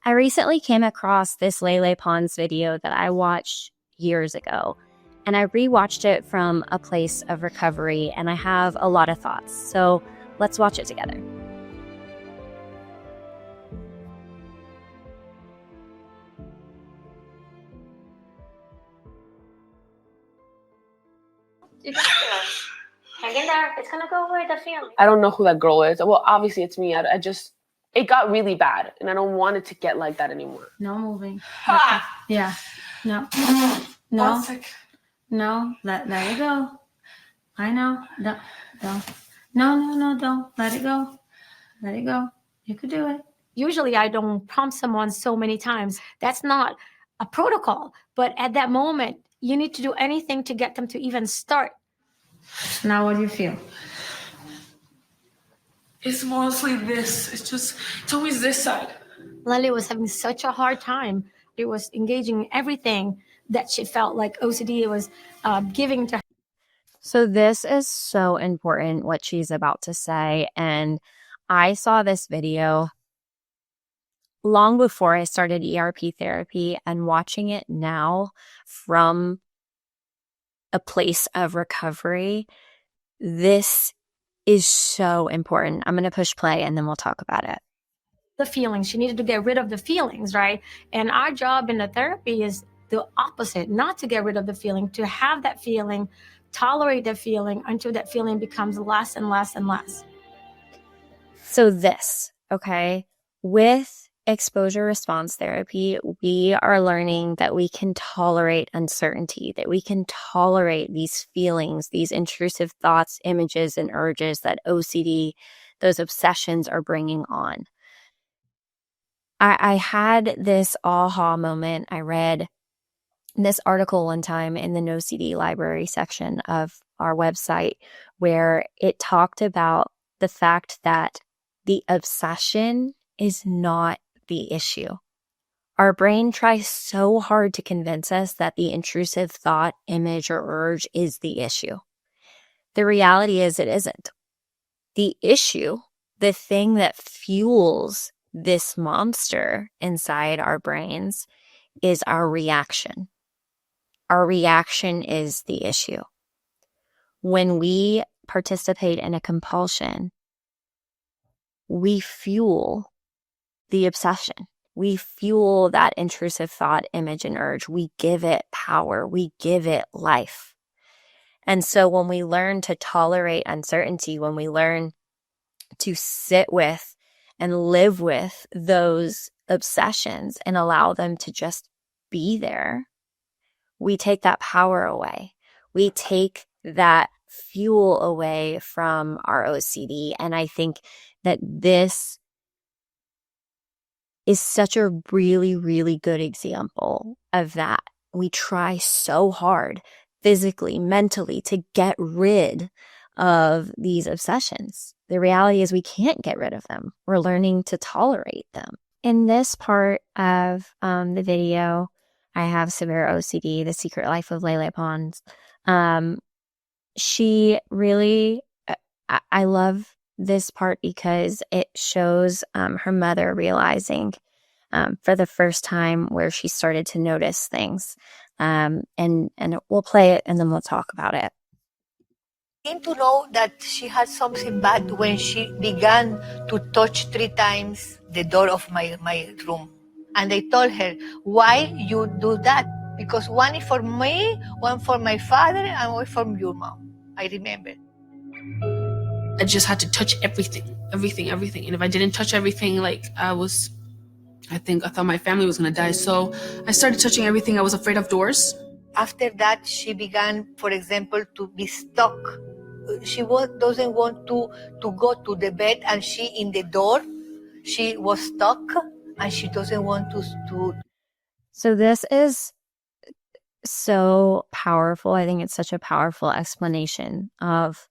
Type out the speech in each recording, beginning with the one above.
I recently came across this Lele Pons video that I watched years ago, and I rewatched it from a place of recovery, and I have a lot of thoughts. So let's watch it together. You got this. Hang in there. It's gonna go away, the feeling. I don't know who that girl is. Well, obviously it's me. It got really bad, and I don't want it to get like that anymore. No moving. Ah! Yeah. No. No. No. Let it go. I know. Don't. No. Don't. Let it go. Let it go. You could do it. Usually I don't prompt someone so many times. That's not a protocol. But at that moment, you need to do anything to get them to even start. Now what do you feel? It's mostly this. It's always this side. Lele was having such a hard time. It was engaging in everything that she felt like OCD was giving to her. So this is so important, what she's about to say. And I saw this video long before I started ERP therapy, and watching it now from a place of recovery, this is so important. I'm going to push play and then we'll talk about it. The feelings. She needed to get rid of the feelings, right? And our job in the therapy is the opposite, not to get rid of the feeling, to have that feeling, tolerate that feeling until that feeling becomes less and less and less. So this, okay, with exposure response therapy, we are learning that we can tolerate uncertainty, that we can tolerate these feelings, these intrusive thoughts, images, and urges that OCD, those obsessions, are bringing on. I had this aha moment. I read this article one time in the NOCD library section of our website where it talked about the fact that the obsession is not the issue. Our brain tries so hard to convince us that the intrusive thought, image, or urge is the issue. The reality is it isn't. The issue, the thing that fuels this monster inside our brains, is our reaction. Our reaction is the issue. When we participate in a compulsion, we fuel the obsession. We fuel that intrusive thought, image, and urge. We give it power. We give it life. And so when we learn to tolerate uncertainty, when we learn to sit with and live with those obsessions and allow them to just be there, we take that power away. We take that fuel away from our OCD. And I think that this is such a really, really good example of that. We try so hard physically, mentally to get rid of these obsessions. The reality is we can't get rid of them. We're learning to tolerate them. In this part of the video, I have severe OCD, The Secret Life of Lele Pons. She really, I love this part because it shows her mother realizing for the first time where she started to notice things. And we'll play it and then we'll talk about it. I came to know that she had something bad when she began to touch 3 times the door of my room. And I told her, why you do that? Because one is for me, one for my father, and one for your mom. I remember. I just had to touch everything. And if I didn't touch everything, I thought my family was going to die. So I started touching everything. I was afraid of doors. After that, she began, for example, to be stuck. She doesn't want to go to the bed, and she in the door, she was stuck, and she doesn't want to. So this is so powerful. I think it's such a powerful explanation of,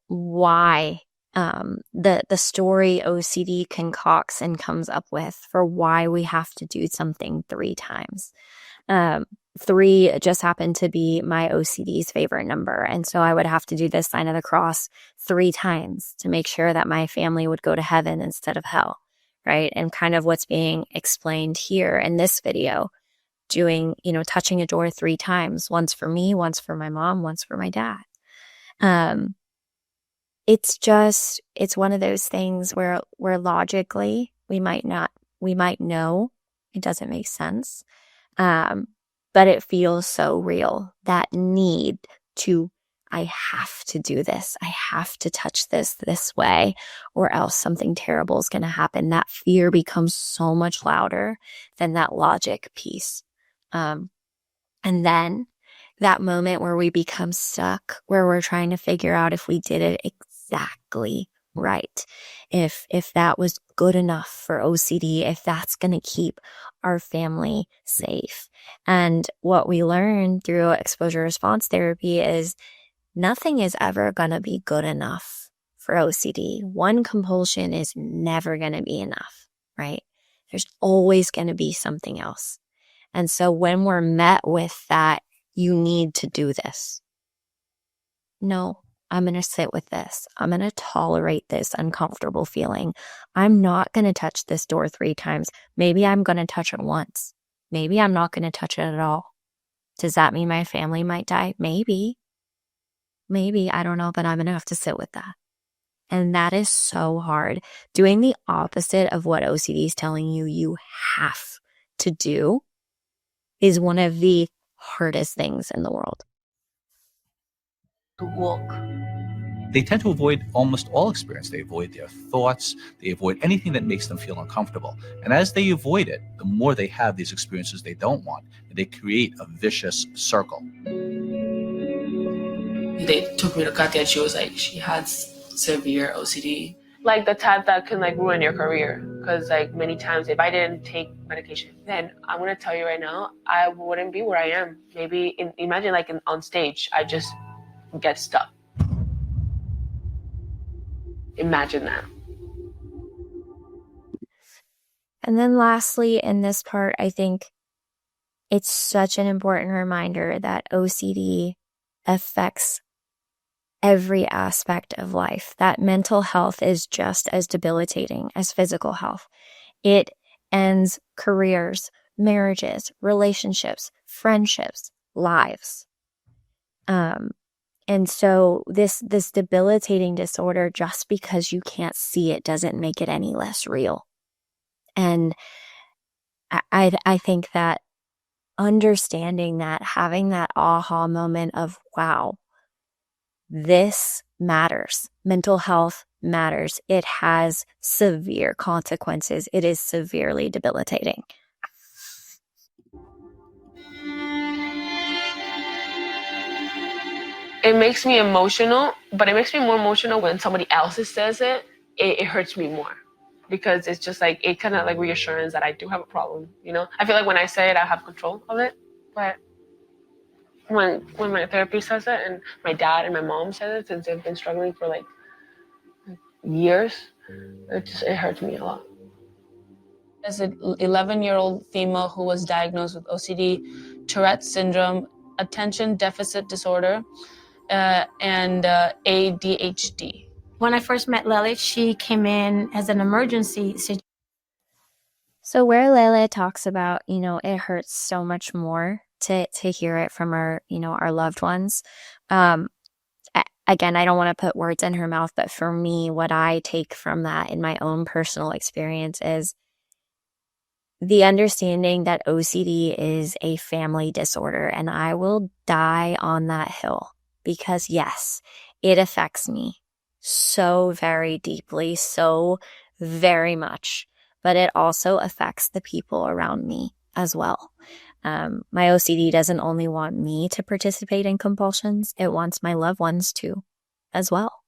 why the story OCD concocts and comes up with for why we have to do something 3 times. 3 just happened to be my OCD's favorite number. And so I would have to do this sign of the cross 3 times to make sure that my family would go to heaven instead of hell, right? And kind of what's being explained here in this video, doing, touching a door 3 times, once for me, once for my mom, once for my dad. It's one of those things where logically we might know it doesn't make sense. But it feels so real, that need to, I have to do this. I have to touch this way, or else something terrible is going to happen. That fear becomes so much louder than that logic piece. And then that moment where we become stuck, where we're trying to figure out if we did it exactly right, if that was good enough for OCD, if that's going to keep our family safe. And what we learn through exposure response therapy is nothing is ever going to be good enough for OCD. One compulsion is never going to be enough, right? There's always going to be something else. And so when we're met with that, you need to do this. No, I'm going to sit with this. I'm going to tolerate this uncomfortable feeling. I'm not going to touch this door 3 times. Maybe I'm going to touch it once. Maybe I'm not going to touch it at all. Does that mean my family might die? Maybe, I don't know, but I'm going to have to sit with that. And that is so hard. Doing the opposite of what OCD is telling you have to do is one of the hardest things in the world. To walk. They tend to avoid almost all experience. They avoid their thoughts. They avoid anything that makes them feel uncomfortable. And as they avoid it, the more they have these experiences they don't want. And they create a vicious circle. They took me to Katia and she was like, she had severe OCD. Like the type that can like ruin your career. Because like many times if I didn't take medication, then I'm going to tell you right now, I wouldn't be where I am. Maybe imagine like on stage, I just get stuck. Imagine that. And then lastly, in this part, I think it's such an important reminder that OCD affects every aspect of life, that mental health is just as debilitating as physical health. It ends careers, marriages, relationships, friendships, lives. And so this debilitating disorder, just because you can't see it, doesn't make it any less real. And I think that understanding that, having that aha moment of, wow, this matters. Mental health matters. It has severe consequences. It is severely debilitating. It makes me emotional, but it makes me more emotional when somebody else says it. It hurts me more because it's just like, it kind of like reassurance that I do have a problem, I feel like when I say it, I have control of it. But when my therapist says it and my dad and my mom says it, since they've been struggling for like years, it hurts me a lot. As an 11-year-old female who was diagnosed with OCD, Tourette's syndrome, attention deficit disorder, and ADHD. When I first met Lele, she came in as an emergency situation. So where Lele talks about, it hurts so much more to hear it from our loved ones. Again, I don't want to put words in her mouth, but for me, what I take from that in my own personal experience is the understanding that OCD is a family disorder, and I will die on that hill because yes, it affects me so very deeply, so very much, but it also affects the people around me as well. My OCD doesn't only want me to participate in compulsions, it wants my loved ones to as well.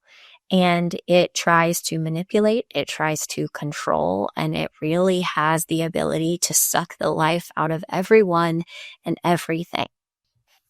And it tries to manipulate, it tries to control, and it really has the ability to suck the life out of everyone and everything.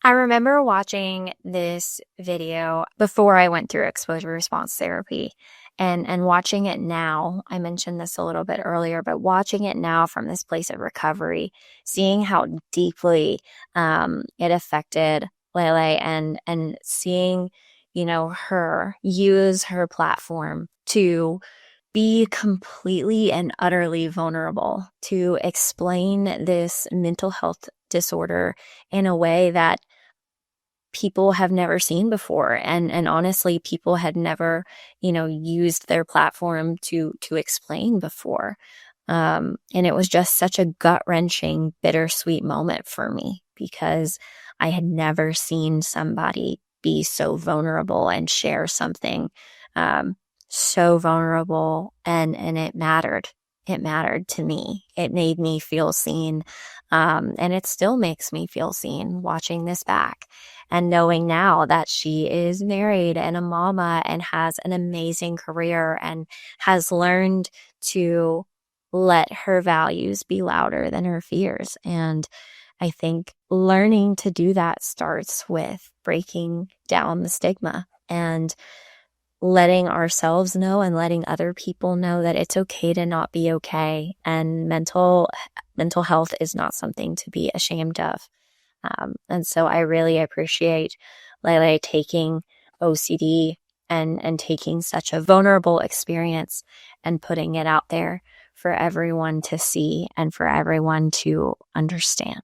I remember watching this video before I went through exposure response therapy and watching it now. I mentioned this a little bit earlier, but watching it now from this place of recovery, seeing how deeply it affected Lele and seeing, her use her platform to be completely and utterly vulnerable, to explain this mental health disorder in a way that people have never seen before. And honestly, people had never, used their platform to explain before. And it was just such a gut-wrenching, bittersweet moment for me, because I had never seen somebody be so vulnerable and share something so vulnerable, and it mattered. It mattered to me. It made me feel seen. And it still makes me feel seen watching this back and knowing now that she is married and a mama and has an amazing career and has learned to let her values be louder than her fears. And I think learning to do that starts with breaking down the stigma and letting ourselves know and letting other people know that it's okay to not be okay. And mental health is not something to be ashamed of. And so I really appreciate Lele taking OCD and taking such a vulnerable experience and putting it out there for everyone to see and for everyone to understand.